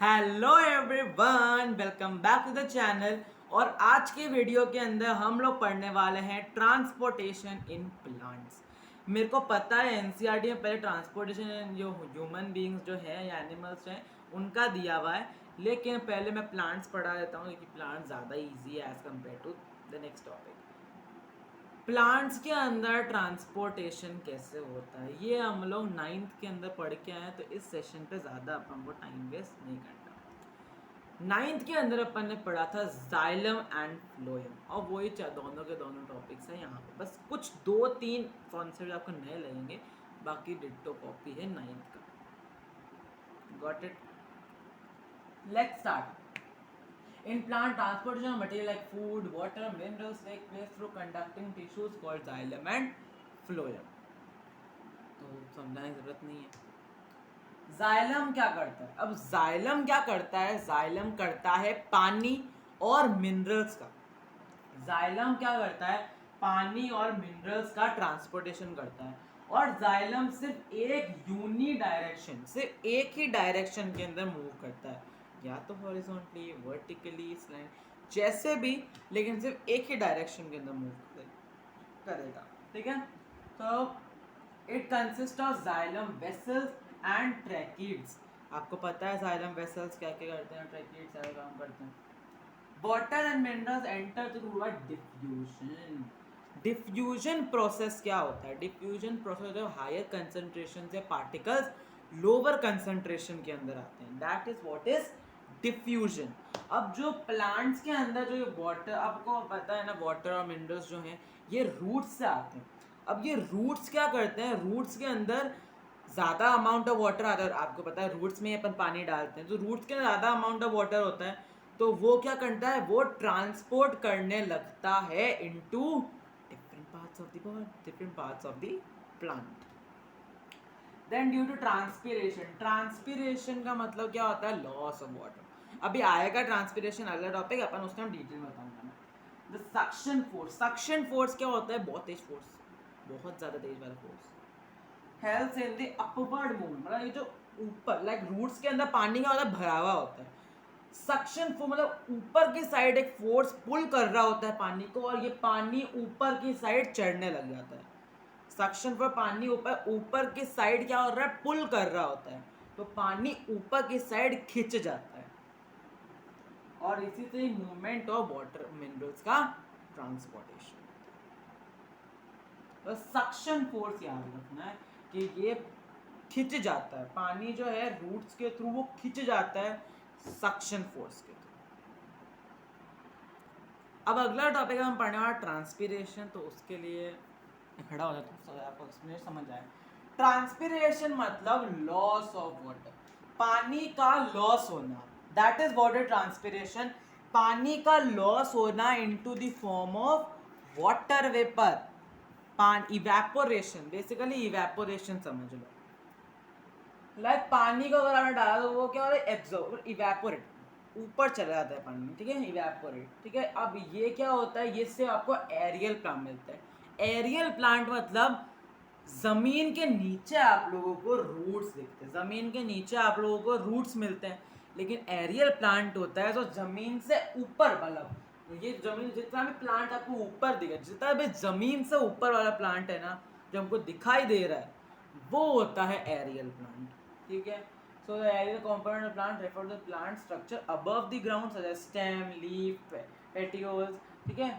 Hello everyone, welcome back to the channel. और आज के वीडियो के अंदर हम लोग पढ़ने वाले हैं ट्रांसपोर्टेशन इन प्लांट्स। मेरे को पता है एनसीईआरटी में पहले ट्रांसपोर्टेशन जो ह्यूमन बीइंग्स जो है या एनिमल्स हैं उनका दिया हुआ है, लेकिन पहले मैं प्लांट्स पढ़ा देता हूँ क्योंकि प्लांट्स ज़्यादा ईजी है as compare to the next topic. Plants के अंदर ट्रांसपोर्टेशन कैसे होता है ये हम लोग नाइन्थ के अंदर पढ़ के आए हैं, तो इस सेशन पे ज़्यादा अपन को टाइम वेस्ट नहीं करना। नाइन्थ के अंदर अपन ने पढ़ा था जाइलम एंड फ्लोएम, और वही दोनों के दोनों टॉपिक्स हैं यहाँ पे। बस कुछ दो तीन कॉन्सेप्ट आपको नए लगेंगे, बाकी डिट्टो कॉपी है नाइन्थ का। Got it? Let's start. In plant, transportation of material like food, water, minerals take place through conducting tissues called xylem and phloem. तो समझाने की जरूरत नहीं है। जाइलम क्या करता है? अब जाइलम क्या करता है? जाइलम करता है पानी और मिनरल्स का। जाइलम क्या करता है? पानी और मिनरल्स का ट्रांसपोर्टेशन करता है। और जाइलम सिर्फ एक यूनी डायरेक्शन, सिर्फ एक ही डायरेक्शन के अंदर मूव करता है, या तो हॉरिजॉन्टली, वर्टिकली, स्लैंट, जैसे भी, लेकिन सिर्फ एक ही डायरेक्शन के अंदर मूव करेगा। ठीक है? तो it consist of xylem vessels and tracheids. आपको पता है जाइलम वेसल्स क्या क्या करते हैं, ट्रैकीड्स क्या काम करते हैं। Water and minerals enter through a diffusion. Diffusion process क्या होता है? डिफ्यूजन प्रोसेस जो हायर कंसंट्रेशन से पार्टिकल्स लोअर कंसंट्रेशन के अंदर आते हैं, that is what is diffusion. अब जो प्लांट्स के अंदर जो वाटर, आपको पता है ना, वाटर और मिनरल्स जो हैं ये रूट्स से आते हैं। अब ये रूट्स क्या करते हैं? रूट्स के अंदर ज़्यादा अमाउंट ऑफ वाटर आता है। आपको पता है रूट्स में अपन पानी डालते हैं, तो रूट्स के अंदर ज़्यादा अमाउंट ऑफ वाटर होता है, तो वो क्या करता है? वो ट्रांसपोर्ट करने लगता है into different parts of the body, different parts of the plant. Then due to transpiration, transpiration का मतलब क्या होता है? Loss of water. अभी आएगा ट्रांसपिरेशन अगला टॉपिक, अपन उसका हम डिटेल में बताऊंगा मैं। The suction force, suction force क्या होता है? बहुत तेज फोर्स, बहुत ज़्यादा तेज वाला force. Health in the upward movement, मतलब ये जो ऊपर लाइक रूट्स के अंदर पानी का मतलब भरा हुआ होता है। सक्शन फोर्स मतलब ऊपर की साइड एक फोर्स पुल कर रहा होता है पानी को, और ये पानी ऊपर की साइड चढ़ने लग जाता है। सक्शन फोर्स, पानी ऊपर ऊपर की साइड क्या हो रहा है? पुल कर रहा होता है, तो पानी ऊपर की साइड खिंच जाता है, और इसी से मूवमेंट ऑफ वाटर मिनरल्स का ट्रांसपोर्टेशन। तो सक्शन फोर्स याद रखना है कि ये खिंच जाता है, पानी जो है रूट्स के थ्रू वो खिंच जाता है सक्शन फोर्स के थ्रू। अब अगला टॉपिक हम पढ़ने वाला ट्रांसपिरेशन, तो उसके लिए खड़ा हो जाता हूँ, आपको एक्सप्लेन समझ आए। ट्रांसपिरेशन मतलब लॉस ऑफ वाटर, पानी का लॉस होना, that is what is transpiration. पानी का लॉस होना into the form of water vapour, evaporation, basically evaporation समझ लो। लाइक पानी को अगर आपने डाला तो वो क्या होता है? एब्जॉर्ब, इवेपोरेट, ऊपर चला जाता है पानी, ठीक है, इवेपोरेट। ठीक है, अब ये क्या होता है? ये से आपको एरियल प्लांट मिलता है। एरियल प्लांट मतलब जमीन के नीचे आप लोगों को रूट्स दिखते हैं, जमीन के नीचे आप लोगों को रूट्स मिलते हैं। लेकिन एरियल प्लांट होता है जो जमीन से ऊपर, मतलब ये जमीन, जितना भी प्लांट आपको ऊपर दिखा, जितना भी जमीन से ऊपर वाला प्लांट है ना, जो हमको दिखाई दे रहा है, वो होता है एरियल प्लांट। ठीक है, so the aerial component of plant refer to plant structure above the ground such as stem, leaf, petioles. ठीक है,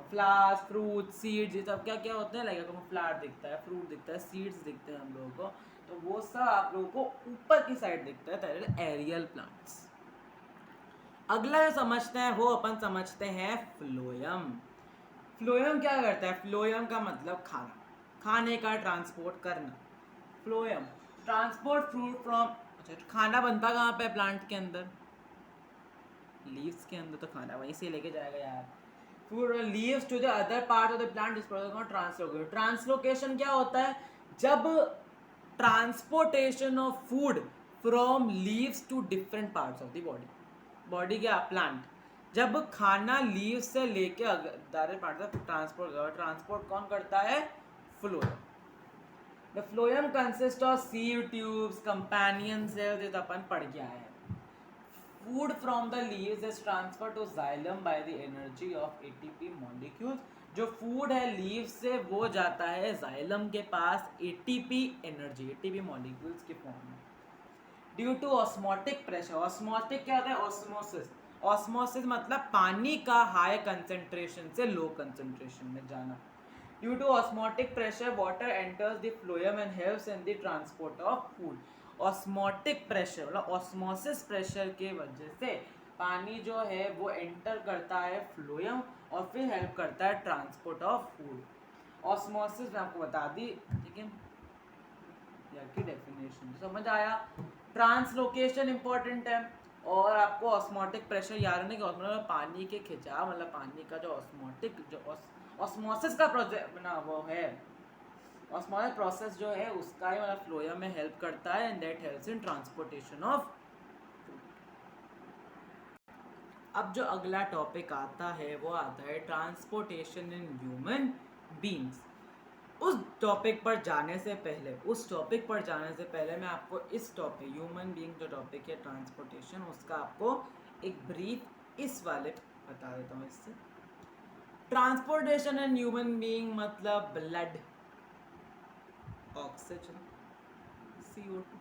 फ्लावर्स, फ्रूट, सीड्स, ये सब क्या क्या होते हैं? लाइक आपको फ्लावर दिखता है, फ्रूट दिखता है, सीड्स दिखते हैं हम लोगों को, तो वो सब आप लोगों को ऊपर की साइड दिखता है, दैट इज एरियल प्लांट्स। अगला जो समझते हैं वो अपन समझते हैं फ्लोएम। फ्लोएम क्या करता है? फ्लोएम का मतलब खाना, खाने का ट्रांसपोर्ट करना। फ्लोएम ट्रांसपोर्ट फ्रूट फ्रॉम, अच्छा खाना बनता कहाँ पे? प्लांट के अंदर, लीव्स के अंदर, तो खाना वहीं से लेके जाएगा यार। Food leaves to the other part of the plant is process called translocation. Translocation क्या होता है? जब transportation of food from leaves to different parts of the body, body क्या? प्लांट। जब खाना लीव्स से लेके अदर पार्ट तक ट्रांसपोर्ट, ट्रांसपोर्ट कौन करता है? Phloem. The phloem consist of seed tubes, companion cells, ये तो अपन पढ़ के आए हैं। food from the leaves is transferred to xylem by the energy of ATP molecules. जो फूड है लीव से वो जाता है जाइलम के पास ATP एनर्जी, ATP मॉलिक्यूल्स के फॉर्म में, due to osmotic pressure. Osmotic क्या होता है? ऑस्मोसिस. ऑस्मोसिस मतलब पानी का हाई कंसेंट्रेशन से लो कंसेंट्रेशन में जाना. Due to osmotic pressure water enters the phloem and helps in the transport of food. Osmotic pressure मतलब ऑस्मोसिस प्रेशर के वजह से पानी जो है वो एंटर करता है फ्लोएम और फिर हेल्प करता है ट्रांसपोर्ट ऑफ फूड. ऑस्मोसिस मैं आपको बता दी, ठीक है, की डेफिनेशन समझ आया. ट्रांसलोकेशन इंपॉर्टेंट है और आपको ऑस्मोटिक प्रेशर याद रखना कि ऑस्मोटिक पानी के खिंचाव मतलब पानी का जो ऑस्मोटिक जो ऑस्मोसिस का प्रोसेस ना वो है, ऑस्मोटिक प्रोसेस जो है उसका ही मतलब फ्लोएम में हेल्प करता है and that helps in transportation of. अब जो अगला टॉपिक आता है वो आता है ट्रांसपोर्टेशन इन ह्यूमन बीइंग्स. उस टॉपिक पर जाने से पहले मैं आपको इस टॉपिक ह्यूमन बीइंग जो टॉपिक है ट्रांसपोर्टेशन उसका आपको एक ब्रीफ इस वाले बता देता हूँ. इससे ट्रांसपोर्टेशन इन ह्यूमन बीइंग मतलब blood, oxygen, CO2.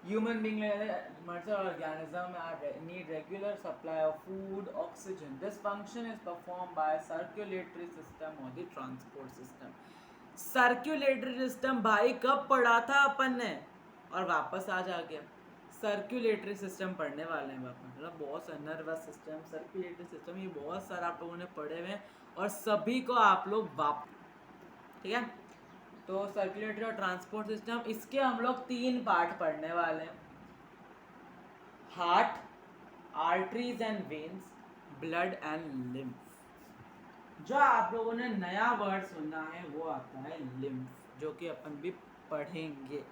Human being organism need regular supply of food, oxygen. This function is performed by circulatory system or the transport system. Circulatory system भाई कब पढ़ा था अपन ने और वापस आज आ गया. सर्कुलेटरी सिस्टम पढ़ने वाले हैं वापस, मतलब बहुत सारा नर्वस सिस्टम, सर्कुलेटरी सिस्टम, ये बहुत सारा आप लोगों ने पढ़े हुए हैं और सभी को आप लोग ठीक है. तो सर्कुलेटरी और ट्रांसपोर्ट सिस्टम, इसके हम लोग 3 पार्ट पढ़ने वाले हैं. Heart, arteries and veins, blood and lymph. जो आप लोगों ने नया वर्ड सुना है वो आता है लिम्फ, जो कि अपन भी पढ़ेंगे,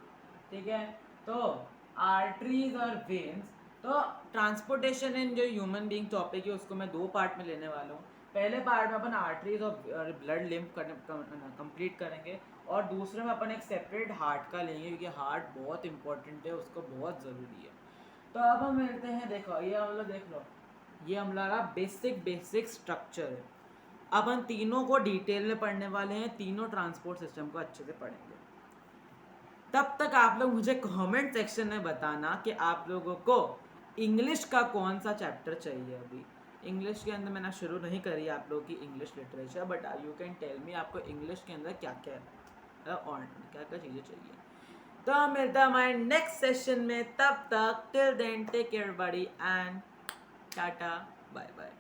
ठीक है. तो आर्टरीज और वेन्स, तो ट्रांसपोर्टेशन इन जो ह्यूमन बीइंग टॉपिक है उसको मैं 2 पार्ट में लेने वाला हूँ. पहले पार्ट में अपन आर्टरीज और ब्लड लिम्फ कंप्लीट करेंगे और दूसरे में अपन एक सेपरेट हार्ट का लेंगे क्योंकि हार्ट बहुत इंपॉर्टेंट है, उसको बहुत ज़रूरी है. तो अब हम मिलते हैं, देखो ये हम लोग देख लो, ये हमारा बेसिक स्ट्रक्चर है. अपन तीनों को डिटेल में पढ़ने वाले हैं, तीनों ट्रांसपोर्ट सिस्टम को अच्छे से पढ़ेंगे. तब तक आप लोग मुझे कमेंट सेक्शन में बताना कि आप लोगों को इंग्लिश का कौन सा चैप्टर चाहिए. अभी इंग्लिश के अंदर मैंने शुरू नहीं करी आप लोगों की English literature, but you can tell me आपको इंग्लिश के अंदर क्या क्या और क्या क्या चीज़ें चाहिए. तो मिलता है हमारे नेक्स्ट सेशन में, तब तक till then take care everybody and tata bye bye.